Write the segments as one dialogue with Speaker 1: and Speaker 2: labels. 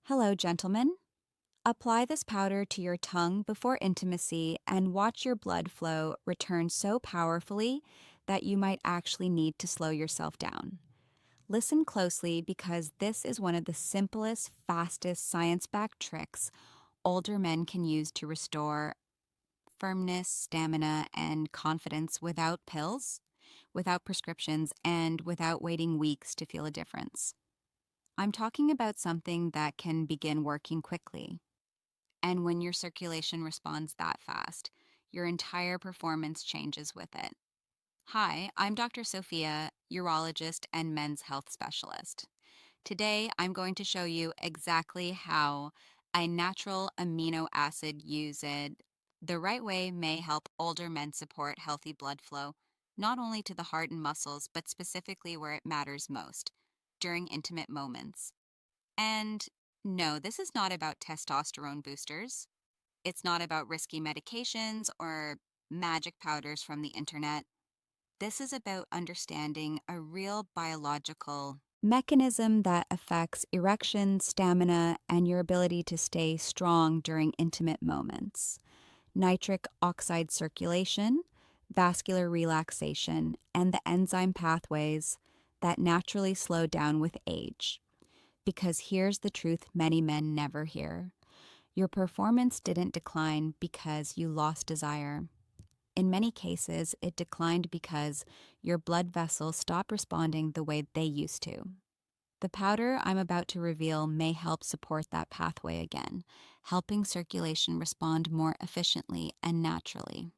Speaker 1: Hello, gentlemen. Apply this powder to your tongue before intimacy and watch your blood flow return so powerfully that you might actually need to slow yourself down. Listen closely because this is one of the simplest, fastest science backed tricks older men can use to restore firmness, stamina, and confidence without pills, without prescriptions, and without waiting weeks to feel a difference. I'm talking about something that can begin working quickly. And when your circulation responds that fast, your entire performance changes with it. Hi, I'm Dr. Sophia, urologist and men's health specialist. Today, I'm going to show you exactly how a natural amino acid used the right way may help older men support healthy blood flow, not only to the heart and muscles, but specifically where it matters most, during intimate moments. And no, this is not about testosterone boosters. It's not about risky medications or magic powders from the internet. This is about understanding a real biological mechanism that affects erection, stamina, and your ability to stay strong during intimate moments. Nitric oxide circulation, vascular relaxation, and the enzyme pathways that naturally slow down with age. Because here's the truth many men never hear. Your performance didn't decline because you lost desire. In many cases, it declined because your blood vessels stopped responding the way they used to. The powder I'm about to reveal may help support that pathway again, helping circulation respond more efficiently and naturally.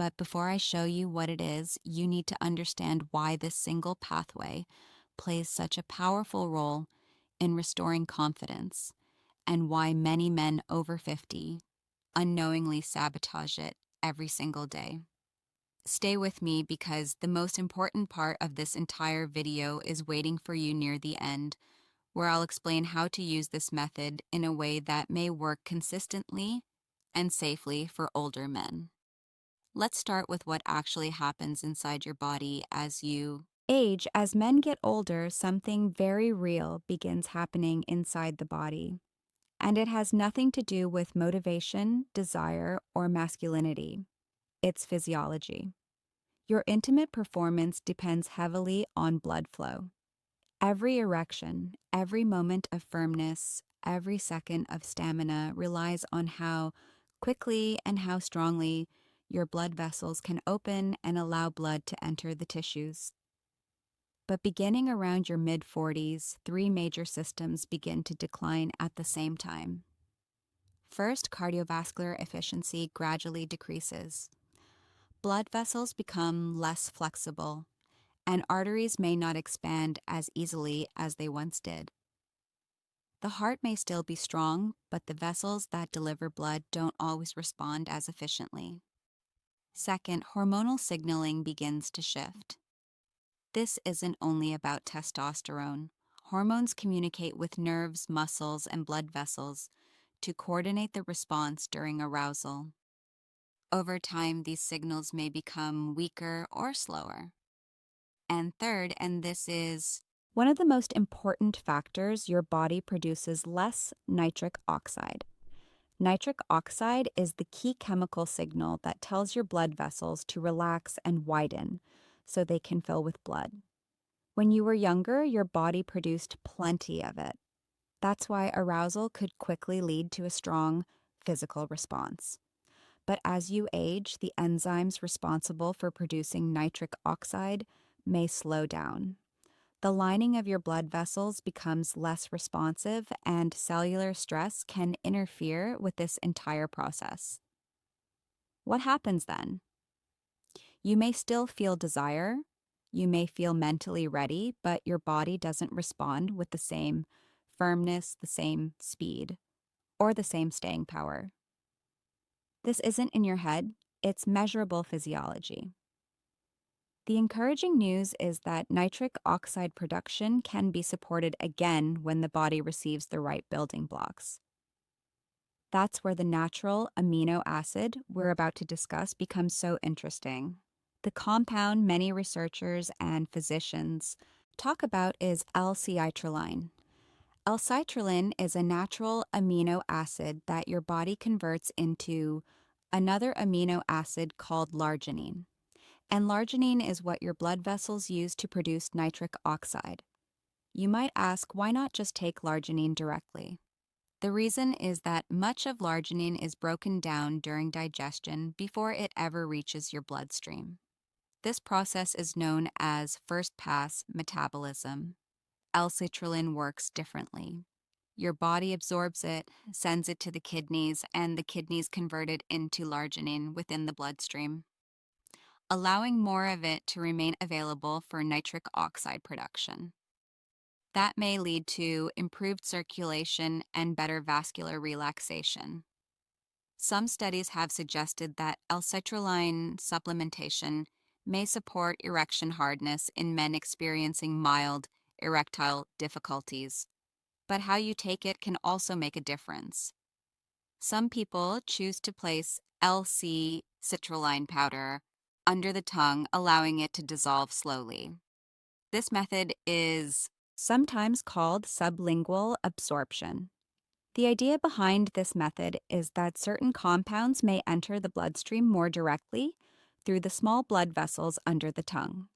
Speaker 1: But before I show you what it is, you need to understand why this single pathway plays such a powerful role in restoring confidence, and why many men over 50 unknowingly sabotage it every single day. Stay with me because the most important part of this entire video is waiting for you near the end, where I'll explain how to use this method in a way that may work consistently and safely for older men. Let's start with what actually happens inside your body as you age. As men get older, something very real begins happening inside the body. And it has nothing to do with motivation, desire, or masculinity. It's physiology. Your intimate performance depends heavily on blood flow. Every erection, every moment of firmness, every second of stamina relies on how quickly and how strongly your blood vessels can open and allow blood to enter the tissues. But beginning around your mid-40s, three major systems begin to decline at the same time. First, cardiovascular efficiency gradually decreases. Blood vessels become less flexible, and arteries may not expand as easily as they once did. The heart may still be strong, but the vessels that deliver blood don't always respond as efficiently. Second, hormonal signaling begins to shift. This isn't only about testosterone. Hormones communicate with nerves, muscles, and blood vessels to coordinate the response during arousal. Over time, these signals may become weaker or slower. And third, and this is one of the most important factors, your body produces less nitric oxide. Nitric oxide is the key chemical signal that tells your blood vessels to relax and widen so they can fill with blood. When you were younger, your body produced plenty of it. That's why arousal could quickly lead to a strong physical response. But as you age, the enzymes responsible for producing nitric oxide may slow down. The lining of your blood vessels becomes less responsive, and cellular stress can interfere with this entire process. What happens then? You may still feel desire, you may feel mentally ready, but your body doesn't respond with the same firmness, the same speed, or the same staying power. This isn't in your head, it's measurable physiology. The encouraging news is that nitric oxide production can be supported again when the body receives the right building blocks. That's where the natural amino acid we're about to discuss becomes so interesting. The compound many researchers and physicians talk about is L-citrulline. L-citrulline is a natural amino acid that your body converts into another amino acid called l'arginine. And l'arginine is what your blood vessels use to produce nitric oxide. You might ask, why not just take l'arginine directly? The reason is that much of l'arginine is broken down during digestion before it ever reaches your bloodstream. This process is known as first-pass metabolism. L-citrulline works differently. Your body absorbs it, sends it to the kidneys, and the kidneys convert it into l'arginine within the bloodstream, allowing more of it to remain available for nitric oxide production. That may lead to improved circulation and better vascular relaxation. Some studies have suggested that L-citrulline supplementation may support erection hardness in men experiencing mild erectile difficulties, but how you take it can also make a difference. Some people choose to place L-citrulline powder under the tongue, allowing it to dissolve slowly. This method is sometimes called sublingual absorption. The idea behind this method is that certain compounds may enter the bloodstream more directly through the small blood vessels under the tongue.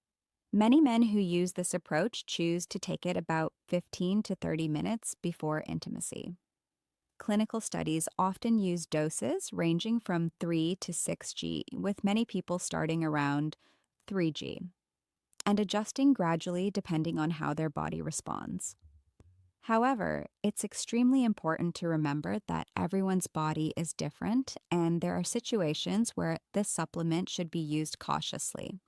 Speaker 1: Many men who use this approach choose to take it about 15 to 30 minutes before intimacy. Clinical studies often use doses ranging from 3 to 6G, with many people starting around 3G, and adjusting gradually depending on how their body responds. However, it's extremely important to remember that everyone's body is different, and there are situations where this supplement should be used cautiously.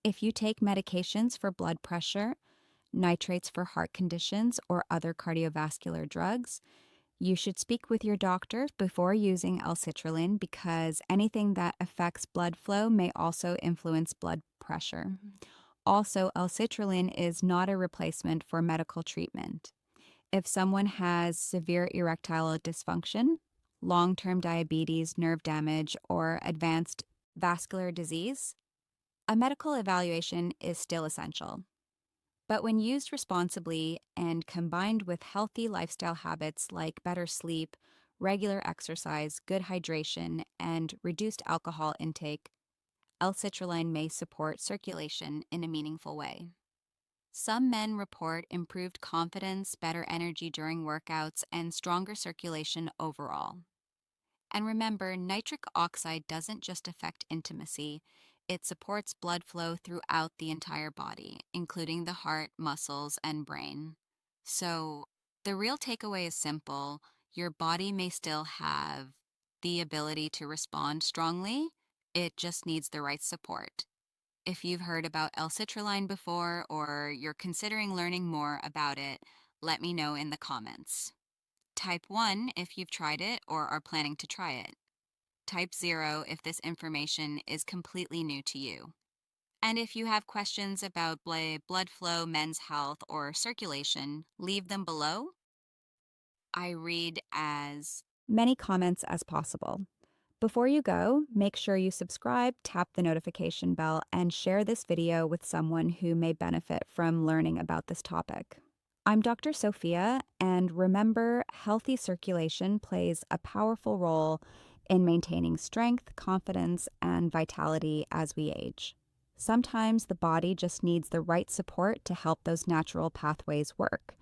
Speaker 1: If you take medications for blood pressure, nitrates for heart conditions, or other cardiovascular drugs, you should speak with your doctor before using L-citrulline, because anything that affects blood flow may also influence blood pressure. Also, L-citrulline is not a replacement for medical treatment. If someone has severe erectile dysfunction, long-term diabetes, nerve damage, or advanced vascular disease, a medical evaluation is still essential. But when used responsibly and combined with healthy lifestyle habits like better sleep, regular exercise, good hydration, and reduced alcohol intake, L-citrulline may support circulation in a meaningful way. Some men report improved confidence, better energy during workouts, and stronger circulation overall. And remember, nitric oxide doesn't just affect intimacy, it supports blood flow throughout the entire body, including the heart, muscles, and brain. So, the real takeaway is simple. Your body may still have the ability to respond strongly, it just needs the right support. If you've heard about L-citrulline before or you're considering learning more about it, let me know in the comments. Type 1 if you've tried it or are planning to try it. Type 0 if this information is completely new to you. And if you have questions about blood flow, men's health, or circulation, leave them below. I read as many comments as possible. Before you go, make sure you subscribe, tap the notification bell, and share this video with someone who may benefit from learning about this topic. I'm Dr. Sophia, and remember, healthy circulation plays a powerful role in maintaining strength, confidence, and vitality as we age. Sometimes the body just needs the right support to help those natural pathways work.